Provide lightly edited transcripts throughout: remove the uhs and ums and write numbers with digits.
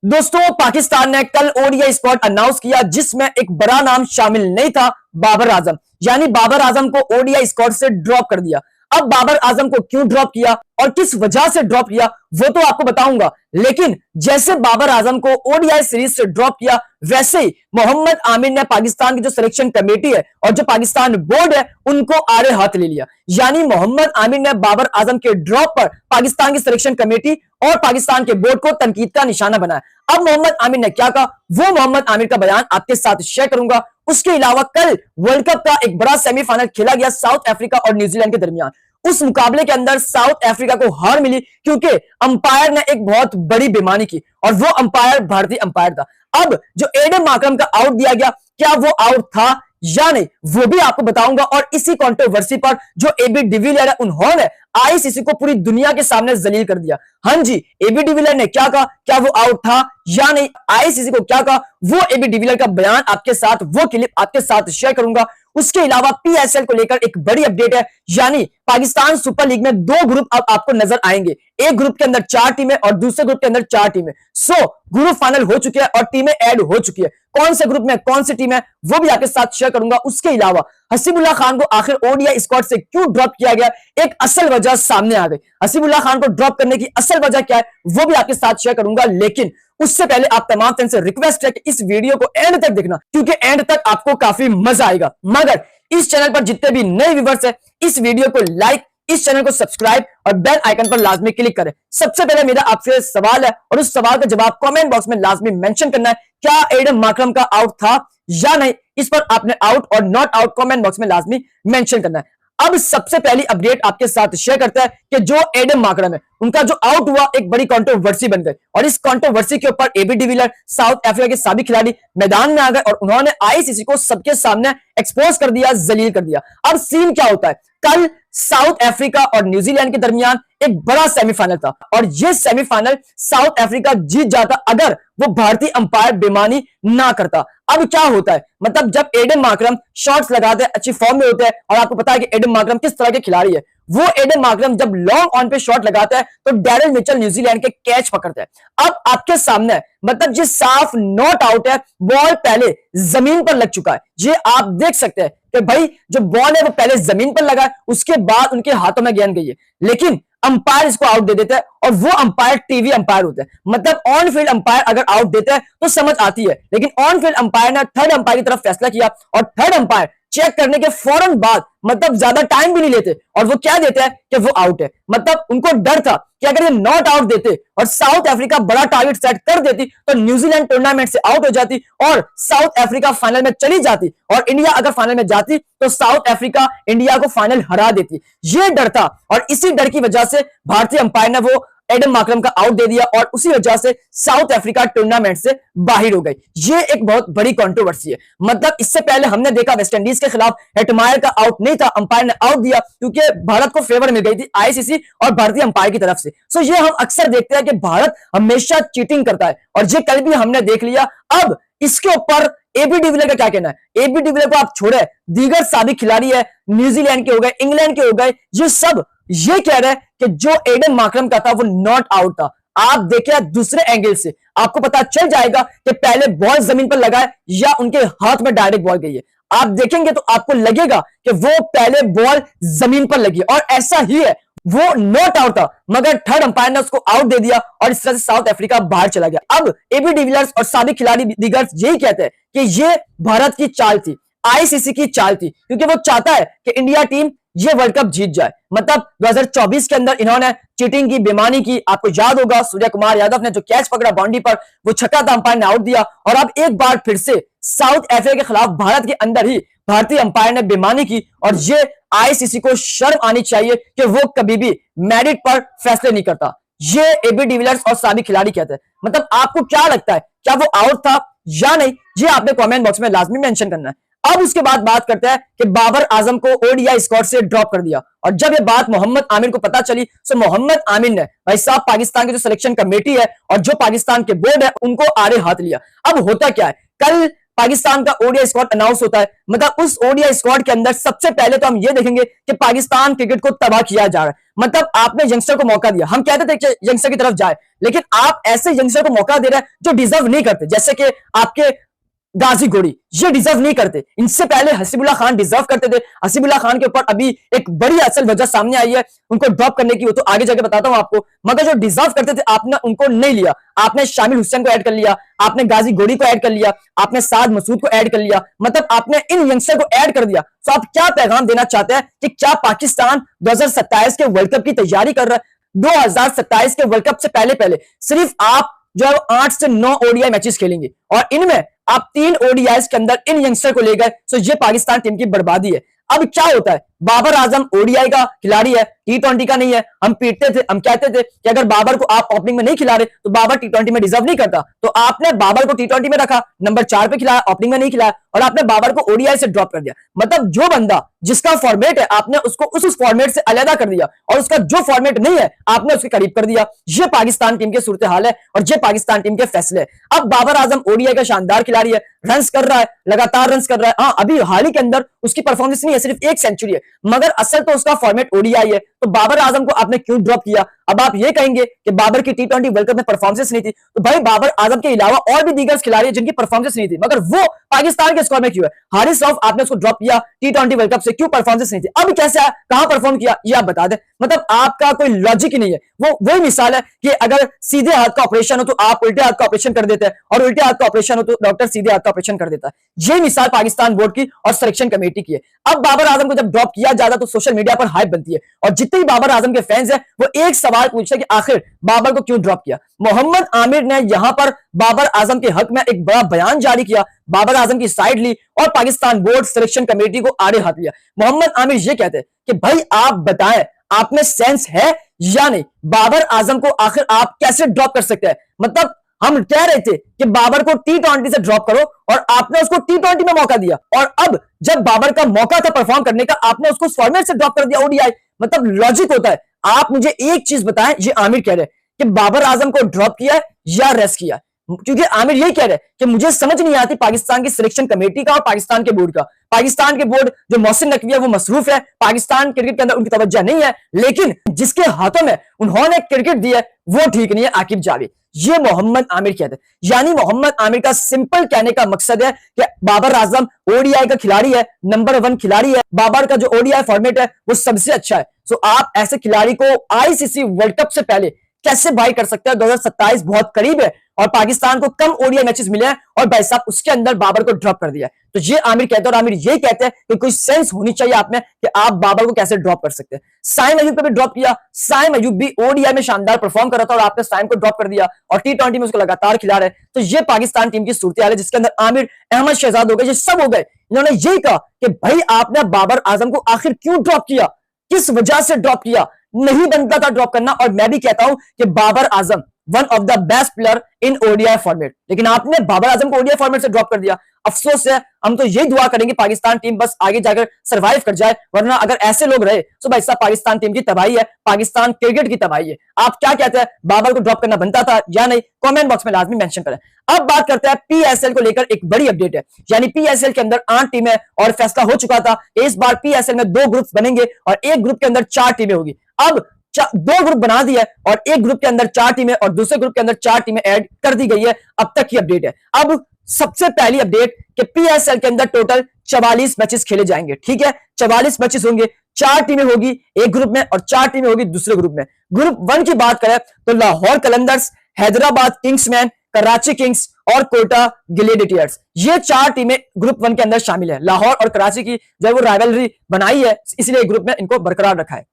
दोस्तों, पाकिस्तान ने कल ओडीआई स्क्वाड अनाउंस किया जिसमें एक बड़ा नाम शामिल नहीं था, बाबर आजम। यानी बाबर आजम को ओडीआई स्क्वाड से ड्रॉप कर दिया। अब बाबर आजम को क्यों ड्रॉप किया और किस वजह से ड्रॉप किया वो तो आपको बताऊंगा, लेकिन जैसे बाबर आजम को ओडीआई सीरीज से ड्रॉप किया वैसे ही मोहम्मद आमिर ने पाकिस्तान की जो सिलेक्शन कमेटी है और जो पाकिस्तान बोर्ड है उनको आड़े हाथ ले लिया। यानी मोहम्मद आमिर ने बाबर आजम के ड्रॉप पर पाकिस्तान की सिलेक्शन कमेटी और पाकिस्तान के बोर्ड को तनकीद का निशाना बनाया। अब मोहम्मद आमिर ने क्या कहा वो मोहम्मद आमिर का बयान आपके साथ शेयर करूंगा। उसके अलावा कल वर्ल्ड कप का एक बड़ा सेमीफाइनल खेला गया साउथ अफ्रीका और न्यूजीलैंड के दरमियान। उस मुकाबले के अंदर साउथ अफ्रीका को हार मिली क्योंकि अंपायर ने एक बहुत बड़ी बेईमानी की और वो अंपायर भारतीय अंपायर था। अब जो एडम मार्करम का आउट दिया गया, क्या वो आउट था या नहीं वो भी आपको बताऊंगा। और इसी कंट्रोवर्सी पर जो एबी डिविलियर है उन्होंने आईसीसी को पूरी दुनिया के सामने जलील कर दिया। हाँ जी, एबी डिविलियर ने क्या कहा, क्या वो आउट था या नहीं, आईसीसी को क्या कहा, वो एबी डिविलियर का बयान आपके साथ, वो क्लिप आपके साथ शेयर करूंगा। उसके अलावा पीएसएल को लेकर एक बड़ी अपडेट है। यानी पाकिस्तान सुपर लीग में दो ग्रुप अब आपको नजर आएंगे। एक ग्रुप के अंदर 4 टीमें और दूसरे ग्रुप के अंदर 4 टीमें। ग्रुप फाइनल हो चुके हैं और टीमें ऐड हो चुकी है। कौन से ग्रुप में कौन सी टीम है वो भी आपके साथ शेयर करूंगा। उसके अलावा हसीबुल्लाह खान को आखिर ओडीआई स्क्वाड से क्यों ड्रॉप किया गया, एक असल वजह सामने आ गई। हसीबुल्लाह खान को ड्रॉप करने की असल वजह क्या है वो भी आपके साथ शेयर करूंगा। लेकिन उससे पहले आप तमाम फ्रेंड से रिक्वेस्ट है कि इस वीडियो को एंड तक देखना क्योंकि एंड तक आपको काफी मजा आएगा। मगर इस चैनल पर जितने भी नए व्यूअर्स हैं इस वीडियो को लाइक, इस चैनल को सब्सक्राइब और बेल आइकन पर लाजमी क्लिक करें। सबसे पहले मेरा आपसे सवाल है और उस सवाल का जवाब कमेंट बॉक्स में लाजमी मेंशन करना है। क्या एडम मार्करम का आउट था या नहीं, इस पर आपने आउट और नॉट आउट कमेंट बॉक्स में लाजमी मेंशन करना है। अब सबसे पहली अपडेट आपके साथ शेयर करता है कि जो एडम मार्करम है उनका जो आउट हुआ एक बड़ी कंट्रोवर्सी बन गई और इस कंट्रोवर्सी के ऊपर एबी डिविलियर साउथ अफ्रीका के साबिक खिलाड़ी मैदान में आ गए और उन्होंने आईसीसी को सबके सामने एक्सपोज कर दिया, जलील कर दिया। अब सीन क्या होता है, कल साउथ अफ्रीका और न्यूजीलैंड के दरमियान एक बड़ा सेमीफाइनल था और यह सेमीफाइनल साउथ अफ्रीका जीत जाता अगर वो भारतीय अंपायर बेईमानी ना करता। अब क्या होता है, मतलब जब एडम मार्करम शॉट्स लगाते हैं, अच्छी फॉर्म में होते हैं और आपको पता है कि एडम मार्करम किस तरह के खिलाड़ी है, वो एडम मार्करम जब लॉन्ग ऑन पे शॉट लगाता है तो डैरेल मिचेल न्यूजीलैंड के कैच पकड़ते हैं। अब आपके सामने मतलब ये साफ नॉट आउट है, बॉल पहले जमीन पर लग चुका है। ये आप देख सकते हैं कि भाई जो बॉल है वो पहले जमीन पर लगा है, उसके बाद उनके हाथों में गेंद गई है, लेकिन अंपायर इसको आउट दे देता है और वो अंपायर टीवी अंपायर होते हैं। मतलब ऑन फील्ड अंपायर अगर आउट देता है तो समझ आती है, लेकिन ऑन फील्ड अंपायर ने थर्ड अंपायर की तरफ फैसला किया और थर्ड अंपायर चेक करने के फौरन बाद मतलब ज्यादा टाइम भी नहीं लेते और वो क्या देते हैं कि वो आउट है। मतलब उनको डर था कि अगर ये नॉट आउट देते और साउथ अफ्रीका बड़ा टारगेट सेट कर देती तो न्यूजीलैंड टूर्नामेंट से आउट हो जाती और साउथ अफ्रीका फाइनल में चली जाती और इंडिया अगर फाइनल में जाती तो साउथ अफ्रीका इंडिया को फाइनल हरा देती। ये डर था और इसी डर की वजह से भारतीय अंपायर ने वो एडम मार्करम का आउट दे दिया और उसी वजह से साउथ अफ्रीका टूर्नामेंट से बाहर हो गई। ये एक बहुत बड़ी कंट्रोवर्सी है। मतलब इससे पहले हमने देखा वेस्टइंडीज के खिलाफ हेटमायर का आउट नहीं था, अंपायर ने आउट दिया क्योंकि भारत को फेवर मिल गई थी आईसीसी और भारतीय अंपायर की तरफ से। ये हम अक्सर देखते हैं कि भारत हमेशा चीटिंग करता है और ये कल भी हमने देख लिया। अब इसके ऊपर एबी डिविलियर का क्या कहना है, एबी डिविलियर को आप छोड़े, दीगर साबिक खिलाड़ी है, न्यूजीलैंड के हो गए, इंग्लैंड के हो गए, ये सब ये कह रहे हैं कि जो एडम मार्करम का था वो नॉट आउट था। आप देखिए दूसरे एंगल से आपको पता चल जाएगा कि पहले बॉल जमीन पर लगा है या उनके हाथ में डायरेक्ट बॉल गई है। आप देखेंगे तो आपको लगेगा कि वो पहले बॉल जमीन पर लगी और ऐसा ही है, वो नॉट आउट था मगर थर्ड अंपायर ने उसको आउट दे दिया और इस तरह से साउथ अफ्रीका बाहर चला गया। अब एबी डिविलियर्स और साबिक खिलाड़ी दीगर यही कहते हैं कि ये भारत की चाल थी, आईसीसी की चाल थी, क्योंकि वो चाहता है कि इंडिया टीम ये वर्ल्ड कप जीत जाए। मतलब 2024 के अंदर इन्होंने चीटिंग की, बेईमानी की। आपको याद होगा सूर्य कुमार यादव ने जो कैच पकड़ा बाउंड्री पर वो छक्का था, अंपायर ने आउट दिया और अब एक बार फिर से साउथ अफ्रीका के खिलाफ भारत के अंदर ही भारतीय अंपायर ने बेईमानी की और ये आईसीसी को शर्म आनी चाहिए कि वो कभी भी मेरिट पर फैसले नहीं करता। ये एबी डिविलियर्स और साबिक खिलाड़ी कहते हैं। मतलब आपको क्या लगता है, क्या वो आउट था या नहीं, ये आपने कमेंट बॉक्स में लाजमी मेंशन करना है। अब उसके बाद बात करते हैं कि बाबर आजम को ओडीआई स्क्वाड से ड्रॉप कर दिया और जब ये बात मोहम्मद आमिर को पता चली तो मोहम्मद आमिर ने भाई साहब पाकिस्तान की जो सिलेक्शन कमेटी है और जो पाकिस्तान के बोर्ड है उनको आड़े हाथ लिया। अब होता क्या है, कल पाकिस्तान का ओडीआई स्क्वाड अनाउंस होता है, मतलब उस ओडीआई स्क्वाड के अंदर सबसे पहले तो हम ये देखेंगे कि पाकिस्तान क्रिकेट को तबाह किया जा रहा है। मतलब आपने यंगस्टर को मौका दिया, हम कहते थे कि यंगस्टर की तरफ जाए, लेकिन आप ऐसे यंगस्टर को मौका दे रहे हैं जो डिजर्व नहीं करते, जैसे कि आपके गाजी घोड़ी, ये डिजर्व नहीं करते। इनसे पहले हसीबुल्लाह खान डिजर्व करते थे। हसीबुल्लाह खान के ऊपर अभी एक बड़ी असल वजह सामने आई है उनको ड्रॉप करने की, वो तो आगे जाके बताता हूं आपको। मगर जो डिजर्व करते थे आपने उनको नहीं लिया। आपने शामिल हुसैन को ऐड कर लिया, आपने गाजी घोड़ी को ऐड कर लिया, आपने साद मसूद को ऐड कर लिया, मतलब आपने इन यंगस्टर को ऐड कर दिया। तो आप क्या पैगाम देना चाहते हैं कि क्या पाकिस्तान 2027 के वर्ल्ड कप की तैयारी कर रहा है? 2027 के वर्ल्ड कप से पहले पहले सिर्फ आप जो है 8 से 9 ओडीआई मैचेस खेलेंगे और इनमें आप 3 ओडीआईस के अंदर इन यंगस्टर को लेकर, तो ये पाकिस्तान टीम की बर्बादी है। अब क्या होता है, बाबर आजम ओडीआई का खिलाड़ी है, टी20 का नहीं है। हम पीटते थे, हम कहते थे कि अगर बाबर को आप ओपनिंग में नहीं खिला रहे तो बाबर टी20 में डिजर्व नहीं करता। तो आपने बाबर को टी20 में रखा, नंबर 4 पे खिलाया, ओपनिंग में नहीं खिलाया और आपने बाबर को ओडीआई से ड्रॉप कर दिया। मतलब जो बंदा जिसका फॉर्मेट है आपने उसको उस फॉर्मेट से अलहदा कर दिया और उसका जो फॉर्मेट नहीं है आपने उसके करीब कर दिया। ये पाकिस्तान टीम की सूरत हाल है और ये पाकिस्तान टीम के फैसले। अब बाबर आजम ओडीआई का शानदार खिलाड़ी है, रन्स कर रहा है, लगातार रन्स कर रहा है। हाँ, अभी हाल ही के अंदर उसकी परफॉर्मेंस नहीं है, सिर्फ 1 सेंचुरी है, मगर असल तो उसका फॉर्मेट ओडीआई है। तो बाबर आजम को आपने क्यों ड्रॉप किया? अब आप ये कहेंगे कि बाबर की टी20 वर्ल्ड कप में परफॉर्मेंस नहीं थी, तो भाई बाबर आजम के अलावा और भी दीगर खिलाड़ी जिनकी परफॉर्मेंस नहीं थी, मगर वो पाकिस्तान के स्क्वाड में क्यों है? हारिस रऊफ आपने उसको ड्रॉप किया टी20 वर्ल्ड कप से, क्यों? परफॉर्मेंस नहीं थी। अब कैसे आया, कहां परफॉर्म किया, ये आप बता दें। मतलब आपका कोई लॉजिक ही नहीं है। वो वही मिसाल है कि अगर सीधे हाथ का ऑपरेशन हो तो आप उल्टे हाथ का ऑपरेशन कर देते हैं और उल्टे हाथ का ऑपरेशन हो तो डॉक्टर सीधे हाथ का ऑपरेशन कर देता है। ये मिसाल पाकिस्तान बोर्ड की और सिलेक्शन कमेटी की है। अब बाबर आजम को जब ड्रॉप किया जाता तो सोशल मीडिया पर हाइप बनती है और जितने भी बाबर आजम के फैंस हैं वो एक सवाल पूछते हैं कि आखिर बाबर को क्यों ड्रॉप किया। मोहम्मद आमिर ने यहां पर बाबर आजम के हक में एक बड़ा बयान जारी किया, बाबर आजम की साइड ली और पाकिस्तान बोर्ड सिलेक्शन कमेटी को आड़े हाथ लिया। मोहम्मद आमिर ये कहते हैं कि भाई आप बताएं, आप में सेंस है या नहीं? बाबर आजम को आखिर आप कैसे ड्रॉप कर सकते हैं? मतलब हम कह रहे थे कि बाबर को टी20 से ड्रॉप करो और आपने उसको टी20 में मौका दिया और अब जब बाबर का मौका था परफॉर्म करने का आपने उसको फॉर्मेट से ड्रॉप कर दिया ओडीआई। मतलब लॉजिक होता है। आप मुझे एक चीज बताएं, ये आमिर कह रहे हैं कि बाबर आजम को ड्रॉप किया या रेस्ट किया, क्योंकि आमिर यही कह रहे हैं कि मुझे समझ नहीं आती पाकिस्तान की सिलेक्शन कमेटी का और पाकिस्तान के बोर्ड का। पाकिस्तान के बोर्ड जो मोहसिन नकवी है वो मसरूफ है, पाकिस्तान क्रिकेट के अंदर उनकी तवज्जो नहीं है, लेकिन जिसके हाथों में उन्होंने क्रिकेट दी है वो ठीक नहीं है, आकिब जावेद। ये मोहम्मद आमिर कहते हैं। यानी मोहम्मद आमिर का सिंपल कहने का मकसद है कि बाबर आजम ओडीआई का खिलाड़ी है, नंबर 1 खिलाड़ी है, बाबर का जो ओडीआई फॉर्मेट है वो सबसे अच्छा है। सो आप ऐसे खिलाड़ी को आईसीसी वर्ल्ड कप से पहले कैसे बाई कर सकते हैं? 2027 बहुत करीब है और पाकिस्तान को कम ओडीआई मैचेस मिले हैं और भाई साहब उसके अंदर बाबर को ड्रॉप कर दिया है। तो ये आमिर कहते हैं और आमिर ये कहते हैं कि कोई सेंस होनी चाहिए आप में कि आप बाबर को कैसे ड्रॉप कर सकते हैं। साइम अयूब को भी ड्रॉप किया, साइम अयूब भी ओडीआई में शानदार परफॉर्म कर रहा था और आपने साइम को ड्रॉप कर दिया और टी20 में उसको लगातार खिला रहे। तो ये पाकिस्तान टीम की सूरत हाल है जिसके अंदर आमिर, अहमद शहजाद हो गए, ये सब हो गए। इन्होंने यही कहा कि भाई आपने बाबर आजम को आखिर क्यों ड्रॉप किया, किस वजह से ड्रॉप किया? नहीं बनता था ड्रॉप करना। और मैं भी कहता हूं कि Babar Azam one of the best player in ODI format, लेकिन आपने बाबर आजम को ओडीआई फॉर्मेट से ड्रॉप कर दिया। अफसोस है, हम तो यही दुआ करेंगे पाकिस्तान टीम बस आगे जाकर सरवाइव कर जाए, वरना अगर ऐसे लोग रहे तो भाई साहब पाकिस्तान टीम की तबाही है, पाकिस्तान क्रिकेट की तबाही है। आप क्या कहते हैं, बाबर को ड्रॉप करना बनता था या नहीं? कमेंट बॉक्स में लाजमी मेंशन करें। अब बात करते हैं पीएसएल को लेकर, एक बड़ी अपडेट है। यानी पीएसएल के अंदर 8 टीमें और फैसला हो चुका था इस बार पीएसएल में 2 ग्रुप बनेंगे और एक ग्रुप के अंदर 4 टीमें होगी। अब 2 ग्रुप बना दिया है और एक ग्रुप के अंदर 4 टीमें और दूसरे ग्रुप के अंदर 4 टीमें ऐड कर दी गई है। अब तक की अपडेट है। अब सबसे पहली अपडेट कि पीएसएल के अंदर टोटल 44 मैचेस खेले जाएंगे। ठीक है, 44 मैचेस होंगे, 4 टीमें होगी एक ग्रुप में और 4 टीमें होगी दूसरे ग्रुप में। ग्रुप 1 की बात करें तो लाहौर कलंदर्स, हैदराबाद किंग्समैन, कराची किंग्स और कोटा ग्लेडिएटर्स, ये 4 टीमें ग्रुप 1 के अंदर शामिल है। लाहौर और कराची की जब वो राइवलरी बनाई है इसलिए ग्रुप में इनको बरकरार रखा है।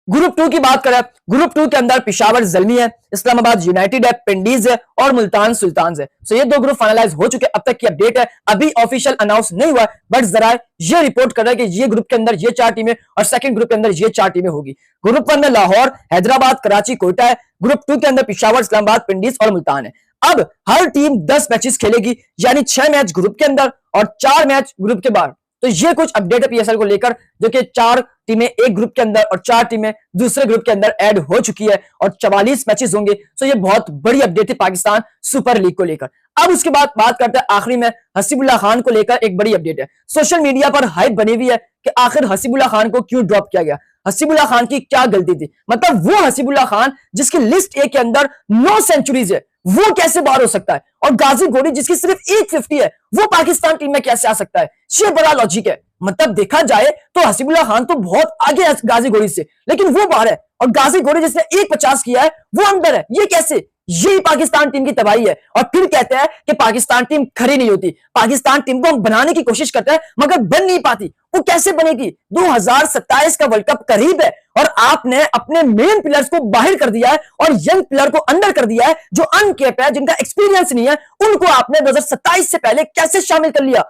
ग्रुप 2 की बात करें, ग्रुप 2 के अंदर पिशावर ज़ल्मी है, इस्लामाबाद यूनाइटेड है, पिंडीज है और मुल्तान सुल्तान्स है। सो ये 2 ग्रुप फाइनलाइज हो चुके। अब तक की अपडेट है, अभी ऑफिशियल अनाउंस नहीं हुआ, बट जरा ये रिपोर्ट कर रहा है कि ये ग्रुप के अंदर ये 4 टीमें और सेकंड ग्रुप के अंदर ये 4 टीमें होगी। ग्रुप 1 में लाहौर, हैदराबाद, कराची, कोटा है। ग्रुप 2 के अंदर पिशावर, इस्लामाबाद, पिंडीज और मुल्तान है। अब हर टीम 10 मैचेस खेलेगी, यानी 6 मैच ग्रुप के अंदर और 4 मैच ग्रुप के बाहर। तो ये कुछ अपडेट है पीएसएल को लेकर, जो कि 4 टीमें एक ग्रुप के अंदर और 4 टीमें दूसरे ग्रुप के अंदर ऐड हो चुकी है और 44 मैचेस होंगे। तो ये बहुत बड़ी अपडेट है पाकिस्तान सुपर लीग को लेकर। अब उसके बाद बात करते हैं आखिरी में हसीबुल्लाह खान को लेकर। एक बड़ी अपडेट है, सोशल मीडिया पर हाइप बनी हुई है कि आखिर हसीबुल्लाह खान को क्यों ड्रॉप किया गया, हसीबुल्लाह खान की क्या गलती थी। मतलब वो हसीबुल्लाह खान जिसकी लिस्ट ए के अंदर 9 सेंचुरीज है, वो कैसे बाहर हो सकता है? और गाजी गोरी जिसकी सिर्फ 850 है, वो पाकिस्तान टीम में कैसे आ सकता है? ये बड़ा लॉजिक है। मतलब देखा जाए तो हसीबुल्लाह खान तो बहुत आगे है गाजी गोरी से, लेकिन वो बाहर है, और गाजी गोरी जिसने 150 किया है वो अंदर है। ये कैसे? यही पाकिस्तान टीम की तबाही है। और फिर कहते हैं कि पाकिस्तान टीम खरी नहीं होती, पाकिस्तान टीम को हम बनाने की कोशिश करते हैं मगर बन नहीं पाती। वो कैसे बनेगी? 2027 का वर्ल्ड कप करीब है और आपने अपने मेन प्लेयर्स को बाहर कर दिया है और यंग प्लेयर को अंदर कर दिया है, जो अनकेप है, जिनका एक्सपीरियंस नहीं है, उनको आपने 2027 से पहले कैसे शामिल कर लिया?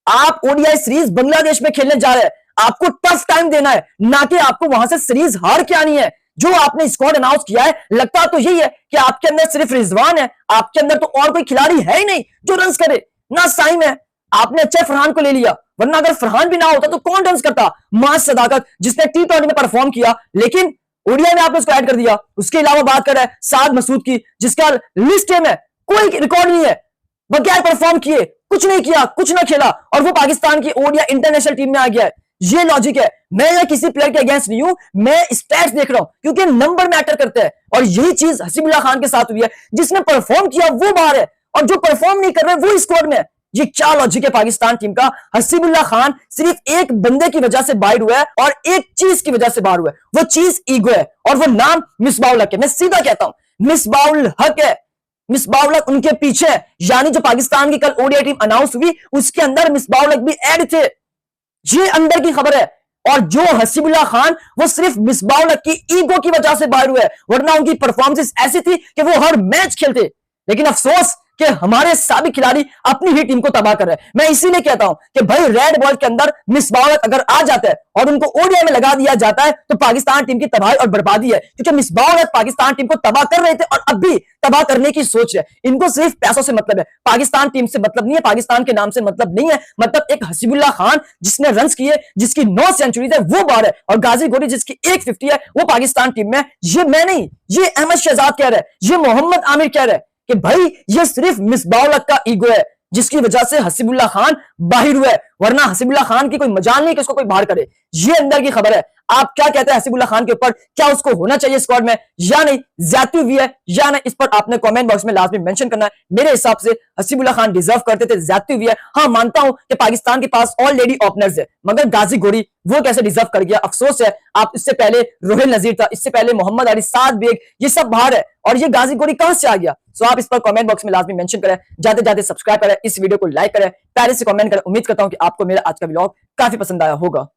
आप ओडीआई सीरीज बांग्लादेश में खेलने जा रहे हैं, आपको टफ टाइम देना है, ना कि आपको वहां से सीरीज हार के आनी है। जो आपने स्क्वाड अनाउंस किया है, लगता तो यही है कि आपके अंदर सिर्फ रिजवान है, आपके अंदर तो और कोई खिलाड़ी है ही नहीं जो रन करे। ना साइम है, आपने अच्छा फरहान को ले लिया, वरना अगर फरहान भी ना होता तो कौन रन करता? मास सदाकत जिसने T20 में परफॉर्म किया, लेकिन ओडीआई में आपने उसको ऐड कर दिया। उसके अलावा बात कर रहे हैं साद मसूद की, जिसका लिस्ट में कोई रिकॉर्ड नहीं है, बगैर परफॉर्म किए कुछ नहीं किया, कुछ ना खेला, और वो पाकिस्तान की ओडीआई इंटरनेशनल टीम में आ गया है। ये लॉजिक है। मैं किसी प्लेयर के अगेंस्ट नहीं हूं, मैं स्टैट्स देख रहा हूं, क्योंकि नंबर मैटर करते हैं। और यही चीज हसीबुल्लाह खान के साथ हुई है, जिसने परफॉर्म किया वो बाहर है और जो परफॉर्म नहीं कर रहे वो स्क्वाड में है। ये क्या लॉजिक है पाकिस्तान टीम का? हसीबुल्लाह खान सिर्फ एक बंदे की वजह से बाहर हुआ है और एक चीज की वजह से बाहर हुआ है, वो चीज ईगो है, और वो नाम मिसबाउल हक है। मैं सीधा कहता हूं, मिसबाउल हक है। मिसबाउल हक उनके पीछे है, यानी जो पाकिस्तान की कल ओडीआई टीम अनाउंस हुई उसके अंदर मिसबाउल हक भी ऐड थे। ये अंदर की खबर है। और जो हसीबुल्लाह खान, वो सिर्फ मिसबाउल हक की ईगो की वजह से बाहर हुए, वरना उनकी परफॉर्मेंस ऐसी थी कि वो हर मैच खेलते। लेकिन अफसोस कि हमारे साबिक खिलाड़ी अपनी ही टीम को तबाह कर रहे हैं। मैं इसीलिए कहता हूं कि भाई रेड बॉल के अंदर मिसबाउल हक अगर आ जाता है और उनको ओडीआई में लगा दिया जाता है तो पाकिस्तान टीम की तबाही और बर्बादी है, क्योंकि मिसबाउल हक पाकिस्तान टीम को तबाह कर रहे थे और अब भी तबाह करने की सोच है। इनको सिर्फ पैसों से मतलब है, पाकिस्तान टीम से मतलब नहीं है, पाकिस्तान के नाम से मतलब नहीं है। मतलब एक हसीबुल्लाह खान जिसने रन किए, जिसकी 9 सेंचुरीज है, वो बाहर है, और गाजी गोरी जिसकी 150 है, वो पाकिस्तान टीम में। ये मैं नहीं, ये अहमद शहजाद कह रहे हैं, ये मोहम्मद आमिर कह रहे हैं कि भाई ये सिर्फ मिसबाउल हक का ईगो है जिसकी वजह से हसीबुल्लाह खान बाहर हुए, वरना हसीबुल्लाह खान की कोई मजाल नहीं कि उसको कोई बाहर करे। ये अंदर की खबर है। आप क्या कहते हैं हसीबुल्लाह खान के ऊपर? क्या उसको होना चाहिए स्क्वाड में या नहीं? ज्यादती हुई है या नहीं? इस पर आपने कमेंट बॉक्स में लाजमी मेंशन करना है। मेरे हिसाब से हसीबुल्लाह खान डिजर्व करते थे, ज्यादती हुई है। हाँ, मानता हूं कि पाकिस्तान के पास ऑलरेडी ओपनर्स है, मगर गाजी गोरी वो कैसे डिजर्व कर गया? अफसोस है। आप इससे पहले रोहिल नजीर था, इससे पहले मोहम्मद अली, साद बेग, ये सब बाहर है, और ये गाजी गोरी कहां से आ गया? सो आप इस पर कमेंट बॉक्स में लाजमी मेंशन करें, जाते जाते सब्सक्राइब करें, इस वीडियो को लाइक करें, प्यारे से कमेंट करें। उम्मीद करता हूं कि आपको मेरा आज का व्लॉग काफी पसंद आया होगा।